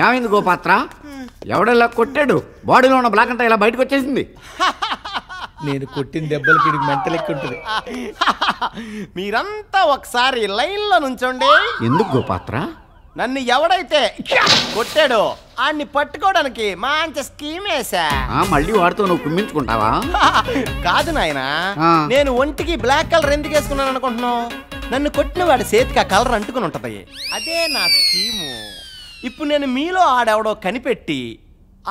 ఏమైంది గోపాత్ర? ఎవడెలా కొట్టాడు? బాడీలో ఉన్న బ్లాక్ అంతా ఇలా బయటకు వచ్చేసింది. నేను కొట్టిన దెబ్బలకి మెంటలెక్కి ఉంటుంది. మీరంతా ఒకసారి లైన్లో నుంచోండి. ఎందుకు గోపాత్ర? నన్ను ఎవడైతే కొట్టాడో ఆడిని పట్టుకోవడానికి మంచి స్కీమ్ వేసా. మళ్ళీ వాడితో నువ్వు కుమ్మించుకుంటావా? కాదు నాయన, నేను ఒంటికి బ్లాక్ కలర్ ఎందుకు వేసుకున్నాను అనుకుంటున్నావు? నన్ను కొట్టిన వాడి చేతికి ఆ కలర్ అంటుకుని ఉంటది. అదే నా స్కీము. ఇప్పుడు నేను మీలో ఆడెవడో కనిపెట్టి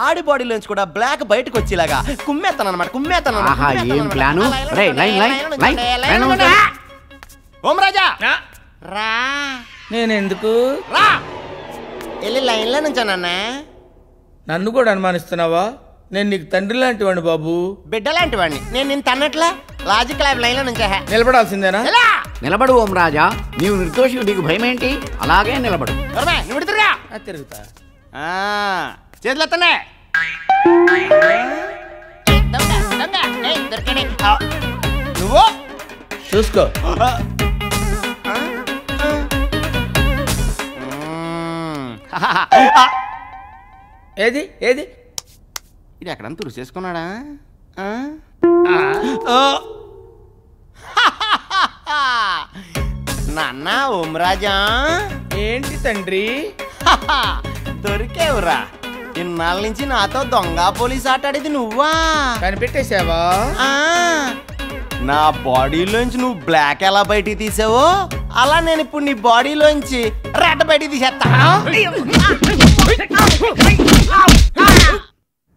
ఆడి బాడీలోంచి కూడా బ్లాక్ బయటకు వచ్చేలాగా కుమ్మేస్తాను అనమాట. ఓం రాజా రా. నేనెందుకు రా? వెళ్ళి లైన్లో నుంచానన్నా. నన్ను కూడా అనుమానిస్తున్నావా? నేను నీకు తండ్రి లాంటి వాడిని బాబు. బిడ్డ లాంటి వాడిని. నేను నిన్ను తన్నట్లా లాజిక్ లైన్లో నుంచా. నిలబడాల్సిందేనా? నిలబడు ఓం రాజా. నీవు నిర్దోషి, నీకు భయం ఏంటి? అలాగే నిలబడు. నువ్వు తిరుగా. తిరుగుతా. చేతులు ఎత్తండి. నువ్వు చూసుకో. ఏది ఏది ఇది ఎక్కడంతా రుచేసుకున్నాడా? నాన్న ఓం రాజా. ఏంటి తండ్రి? దొరికేవురా. ఇన్నాళ్ళ నుంచి నాతో దొంగ పోలీస్ ఆటాడేది నువ్వా? కనిపెట్టేశావా? నా బాడీలోంచి నువ్వు బ్లాక్ ఎలా బయటికి తీసావో అలా నేను ఇప్పుడు నీ బాడీలోంచి రెడ్ బయటికి తీసేస్తా.